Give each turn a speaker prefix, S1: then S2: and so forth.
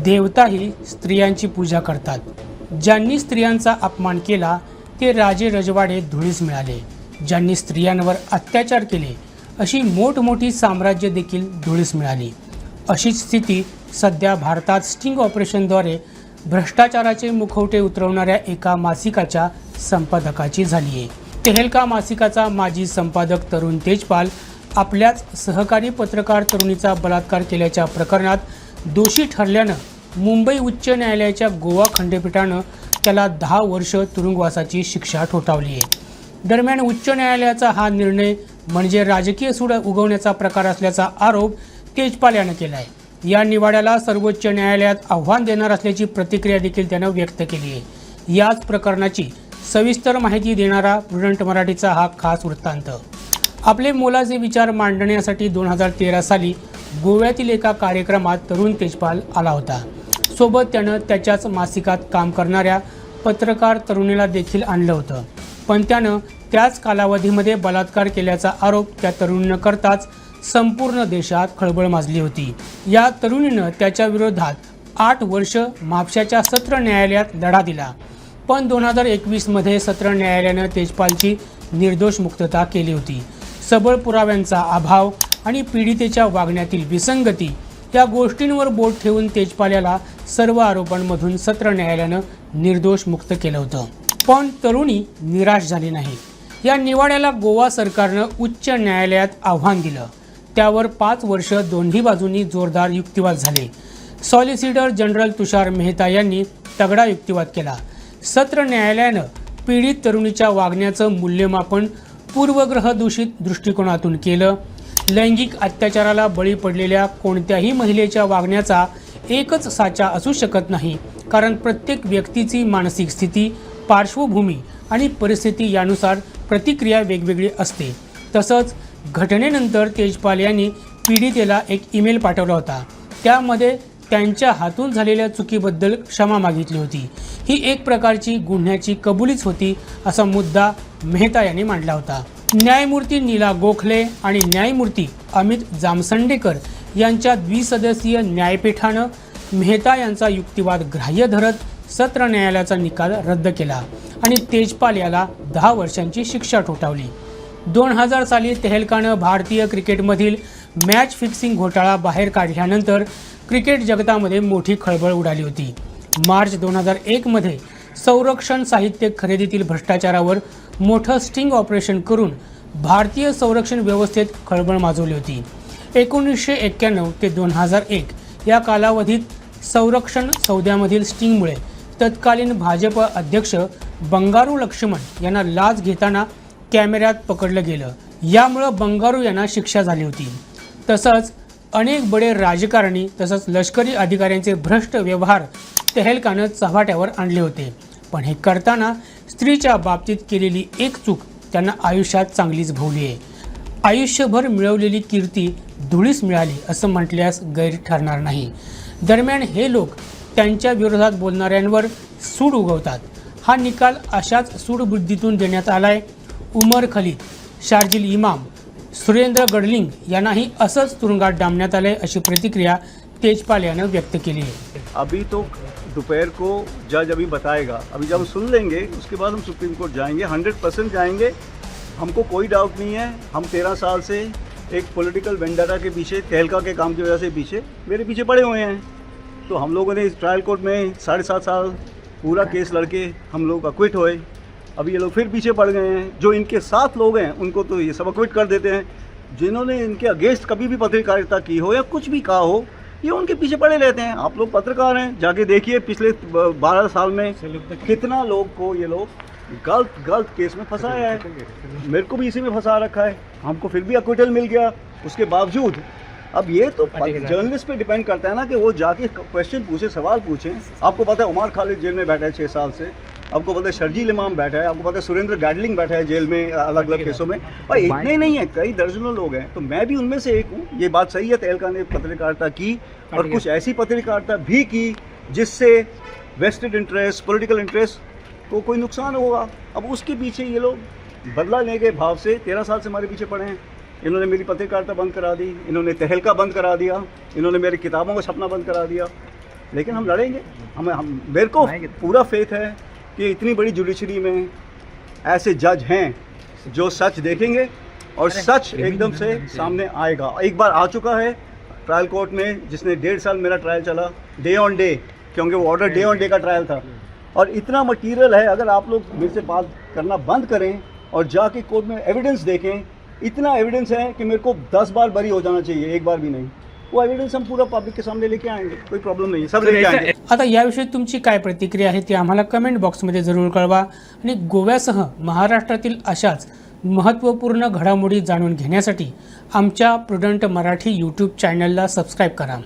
S1: देवताही स्त्रियांची पूजा करतात. ज्यांनी स्त्रियांचा अपमान केला ते राजे रजवाडे धुळीस मिळाले. ज्यांनी स्त्रियांवर अत्याचार केले अशी मोठमोठी साम्राज्य देखील धुळीस मिळाली. अशीच स्थिती सध्या भारतात स्टिंग ऑपरेशनद्वारे भ्रष्टाचाराचे मुखवटे उतरवणाऱ्या एका मासिकाच्या संपादकाची झाली आहे. तेहलका मासिकाचा माजी संपादक तरुण तेजपाल आपल्याच सहकारी पत्रकार तरुणीचा बलात्कार केल्याच्या प्रकरणात दोषी ठरल्यानं मुंबई उच्च न्यायालयाच्या गोवा खंडपीठानं त्याला 10 वर्ष तुरुंगवासाची शिक्षा ठोठावली आहे. दरम्यान उच्च न्यायालयाचा हा निर्णय म्हणजे राजकीय सूड उगवण्याचा प्रकार असल्याचा आरोप तेजपाल यानं केला आहे. या निवाड्याला सर्वोच्च न्यायालयात आव्हान देणार असल्याची प्रतिक्रिया देखील त्यानं व्यक्त केली आहे. याच प्रकरणाची सविस्तर माहिती देणारा प्रुडंट मराठीचा हा खास वृत्तांत. आपले मोलाचे विचार मांडण्यासाठी 2013 साली गोव्यातील एका कार्यक्रमात तरुण तेजपाल आला होता. सोबत त्यानं त्याच्याच मासिकात काम करणाऱ्या पत्रकार तरुणीला देखील आणलं होतं. पण त्यानं त्याच कालावधीमध्ये बलात्कार केल्याचा आरोप त्या तरुणीनं करताच संपूर्ण देशात खळबळ माजली होती. या तरुणीनं त्याच्या विरोधात 8 वर्ष म्हापशाच्या सत्र न्यायालयात लढा दिला. पण 2021 मध्ये सत्र न्यायालयानं तेजपालची निर्दोष मुक्तता केली होती. सबळ पुराव्यांचा अभाव आणि पीडितेच्या वागण्यातील विसंगती या गोष्टींवर बोट ठेवून तेजपाल याला सर्व आरोपांमधून सत्र न्यायालयानं निर्दोष मुक्त केलं होतं. पण तरुणी निराश झाली नाही. या निवाड्याला गोवा सरकारनं उच्च न्यायालयात आव्हान दिलं. त्यावर 5 वर्ष दोन्ही बाजूंनी जोरदार युक्तिवाद झाले. सॉलिसिटर जनरल तुषार मेहता यांनी तगडा युक्तिवाद केला. सत्र न्यायालयानं पीडित तरुणीच्या वागण्याचं मूल्यमापन पूर्वग्रह दूषित दृष्टिकोनातून केलं. लैंगिक अत्याचाराला बळी पडलेल्या कोणत्याही महिलेच्या वागण्याचा एकच साचा असू शकत नाही, कारण प्रत्येक व्यक्तीची मानसिक स्थिती, पार्श्वभूमी आणि परिस्थिती यानुसार प्रतिक्रिया वेगवेगळी असते. तसंच घटनेनंतर तेजपाल यांनी पीडितेला एक ईमेल पाठवला होता. त्यामध्ये त्यांच्या हातून झालेल्या चुकीबद्दल क्षमा मागितली होती. ही एक प्रकारची गुन्ह्याची कबुलीच होती असा मुद्दा मेहता यांनी मांडला होता. न्यायमूर्ती नीला गोखले आणि न्यायमूर्ती अमित जामसंडेकर यांच्या द्विसदस्यीय न्यायपीठानं मेहता यांचा युक्तिवाद ग्राह्य धरत सत्र न्यायालयाचा निकाल रद्द केला आणि तेजपाल याला 10 वर्षांची शिक्षा ठोठावली. 2000 साली तेहलकानं भारतीय क्रिकेटमधील मॅच फिक्सिंग घोटाळा बाहेर काढल्यानंतर क्रिकेट जगतामध्ये मोठी खळबळ उडाली होती. मार्च 2001 मध्ये संरक्षण साहित्य खरेदीतील भ्रष्टाचारावर मोठं स्टिंग ऑपरेशन करून भारतीय संरक्षण व्यवस्थेत खळबळ माजवली होती. 1991 ते 2001 या कालावधीत संरक्षण सौद्यामधील स्टिंगमुळे तत्कालीन भाजप अध्यक्ष बंगारू लक्ष्मण यांना लाच घेताना कॅमेऱ्यात पकडलं गेलं. यामुळं बंगारू यांना शिक्षा झाली होती. तसंच अनेक बडे राजकारणी तसंच लष्करी अधिकाऱ्यांचे भ्रष्ट व्यवहार तेहलकानं चव्हाट्यावर आणले होते. पण हे करताना स्त्रीच्या बाबतीत केलेली एक चूक त्यांना आयुष्यात चांगलीच भोवली आहे. आयुष्यभर मिळवलेली कीर्ती धुळीस मिळाली असं म्हटल्यास गैर ठरणार नाही. दरम्यान हे लोक त्यांच्या विरोधात बोलणाऱ्यांवर सूड उगवतात. हा निकाल अशाच सूडबुद्धीतून देण्यात आलाय. उमर खलीद, शार्जिल इमाम, सुरेंद्र गडलिंग यांनाही असंच तुरुंगात डांबण्यात आलंय अशी प्रतिक्रिया तेजपाल यानं व्यक्त केली आहे.
S2: अभी तो दोपहर को जज अभी बताएगा. अभी जब सुन लेंगे उसके बाद हम सुप्रीम कोर्ट जाएंगे. 100% जाएंगे. हमको कोई डाउट नहीं है. हम 13 साल से एक पॉलिटिकल वेंडारा के पीछे, तेहलका के काम की वजह से पीछे मेरे पीछे पड़े हुए हैं. तो हम लोगों ने इस ट्रायल कोर्ट में 7.5 साल पूरा केस लड़के हम लोग अक्विट हुए. अभी ये लोग फिर पीछे पड़ गए हैं. जो इनके साथ लोग हैं उनको तो ये सब अक्विट कर देते हैं. जिन्होंने इनके अगेंस्ट कभी भी पत्रकारिता की हो या कुछ भी कहा हो, ये उनके पीछे पड़े रहते हैं. आप लोग पत्रकार हैं, जाके देखिए पिछले 12 साल में कितना लोग को ये लोग गलत केस में फंसाया है. मेरे को भी इसी में फंसा रखा है. हमको फिर भी अक्विटल मिल गया उसके बावजूद. अब ये तो जर्नलिस्ट पे डिपेंड करता है ना कि वो जाके क्वेश्चन पूछे, सवाल पूछें. आपको पता है उमर खालिद जेल में बैठा है 6 साल से. आपको पता है शर्जील इमाम बैठा है. आपको पता है सुरेंद्र गैडलिंग बैठा है जेल में अलग अलग केसों में. और इतने नहीं है, कई दर्जनों लोग हैं. तो मैं भी उनमें से एक हूँ. ये बात सही है, तेहलका ने पत्रकारिता की और कुछ ऐसी पत्रकारिता भी की जिससे वेस्टेड इंटरेस्ट, पॉलिटिकल इंटरेस्ट को कोई नुकसान होगा. अब उसके पीछे ये लोग बदला लेने के भाव से 13 साल से हमारे पीछे पड़े हैं. इन्होंने मेरी पत्रकारिता बंद करा दी, इन्होंने तेहलका बंद करा दिया, इन्होंने मेरी किताबों का छपना बंद करा दिया. लेकिन हम लड़ेंगे। हम मेरे को पूरा फेथ है कि इतनी बड़ी जुडिशरी में ऐसे जज हैं जो सच देखेंगे और सच एकदम से सामने आएगा। एक बार आ चुका है ट्रायल कोर्ट में, जिसने 1.5 साल मेरा ट्रायल चला, डे ऑन डे, क्योंकि वो ऑर्डर डे ऑन डे का ट्रायल था। और इतना मटीरियल है, अगर आप लोग मेरे से बात करना बंद करें और जाके कोर्ट में एविडेंस देखें, इतना एविडेंस है कि मेरे को 10 बार बरी हो जाना चाहिए, एक बार भी नहीं। वो एविडेंस हम पूरा पब्लिक के सामने लेके आएंगे, कोई प्रॉब्लम नहीं है, सब लेके आएंगे।
S1: आता याविषयी तुमची काय प्रतिक्रिया आहे ती आम्हाला कमेंट बॉक्समध्ये जरूर कळवा आणि गोव्यासह महाराष्ट्रातील अशाच महत्त्वपूर्ण घडामोडी जाणून घेण्यासाठी आमच्या प्रुडंट मराठी यूट्यूब चॅनलला सबस्क्राईब करा।